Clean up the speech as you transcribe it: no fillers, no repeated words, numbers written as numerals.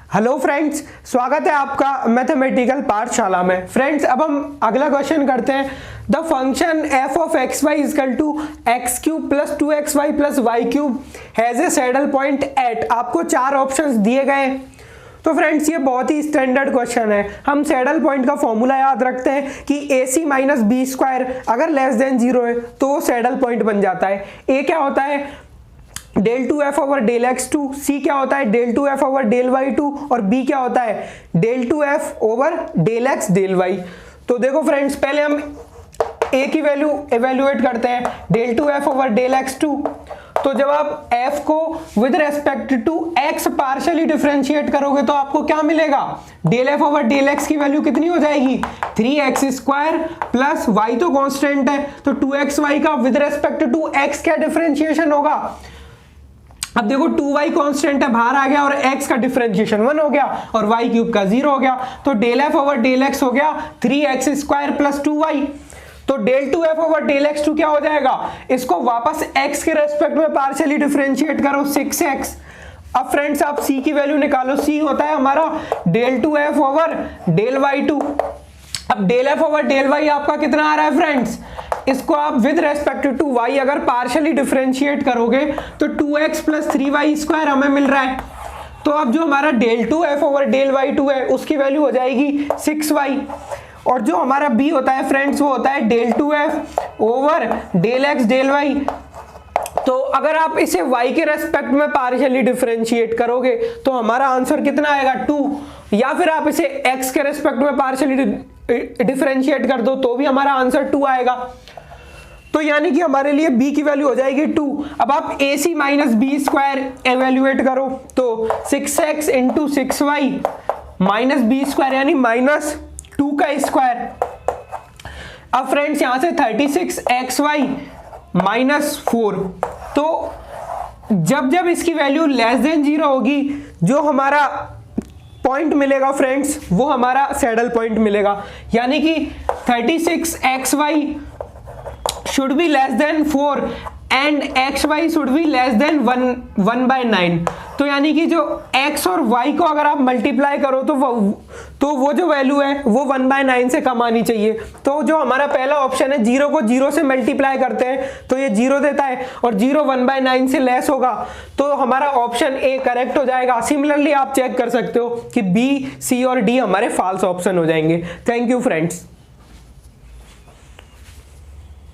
Hello friends, स्वागत है आपका मैथमेटिकल पाठशाला में। फ्रेंड्स, अब हम अगला क्वेश्चन करते हैं। The function f of x y is equal to x cube plus 2xy plus y cube has a saddle point at. आपको चार ऑप्शंस दिए गए। तो फ्रेंड्स, ये बहुत ही स्टैंडर्ड क्वेश्चन है। हम सैडल पॉइंट का फॉर्मूला याद रखते हैं कि AC माइनस बी स्क्वायर अगर लेस देन 0 है तो वो सैडल पॉइंट बन जाता है। ए क्या होता है del two F over del x two, C क्या होता है del two F over del Y two, और बी क्या होता है del two F over del x del Y. तो देखो फ्रेंड्स, पहले हम ए की वैल्यू एवेल्युएट करते हैं, del two F over del x two. तो जब आप f को with respect to x partially differentiate करोगे तो आपको क्या मिलेगा, del F over del x की वैल्यू कितनी हो जाएगी 3x स्क्वायर प्लस y तो कांस्टेंट है, तो 2xy का विद रेस्पेक्ट टू x क्या डिफरेंशिएशन होगा। अब देखो 2y कांस्टेंट है, बाहर आ गया, और x का डिफरेंशिएशन 1 हो गया और y क्यूब का 0 हो गया। तो del F over del x हो गया 3x स्क्वायर प्लस 2y। तो del two F over del x two क्या हो जाएगा, इसको वापस x के रेस्पेक्ट में पार्शियली डिफरेंशिएट करो 6x। अब फ्रेंड्स, आप c की वैल्यू निकालो, c होता है हमारा del two F over del Y two. अब del F over del Y आपका कितना आ रहा है फ्रेंड्स, इसको आप विद रेस्पेक्ट टू y अगर पार्शियली डिफरेंशिएट करोगे तो 2x प्लस 3y स्क्वायर हमें मिल रहा है। तो अब जो हमारा del two F over del Y two है उसकी वैल्यू हो जाएगी 6y, और जो हमारा b होता है फ्रेंड्स वो होता है del two F over del x del Y. तो अगर आप इसे y के रेस्पेक्ट में पार्शियली डिफरेंशिएट करोगे तो हमारा आंसर कितना आएगा 2, या फिर आप इसे x के रेस्पेक्ट में पार्शियली डिफरेंशिएट कर दो तो भी हमारा आंसर 2 आएगा। तो यानी कि हमारे लिए b की वैल्यू हो जाएगी 2। अब आप AC minus B square evaluate करो तो 6x into 6y minus B square यानी माइनस 2 का स्क्वायर। अब फ्रेंड्स, यहां से 36xy माइनस 4। तो जब जब इसकी वैल्यू लेस देन 0 होगी, जो हमारा पॉइंट मिलेगा फ्रेंड्स वो हमारा सैडल पॉइंट मिलेगा, यानी कि 36xy should be less than 4 and xy should be less than 1/9। तो यानी कि जो x और y को अगर आप मल्टीप्लाई करो तो वो जो वैल्यू है वो 1/9 से कम आनी चाहिए। तो जो हमारा पहला ऑप्शन है 0 को 0 से मल्टीप्लाई करते हैं तो ये 0 देता है, और 0 1/9 से लेस होगा तो हमारा ऑप्शन ए करेक्ट हो जाएगा। सिमिलरली आप चेक कर सकते हो कि बी, सी और डी हमारे फॉल्स ऑप्शन हो जाएंगे। Thank you friends.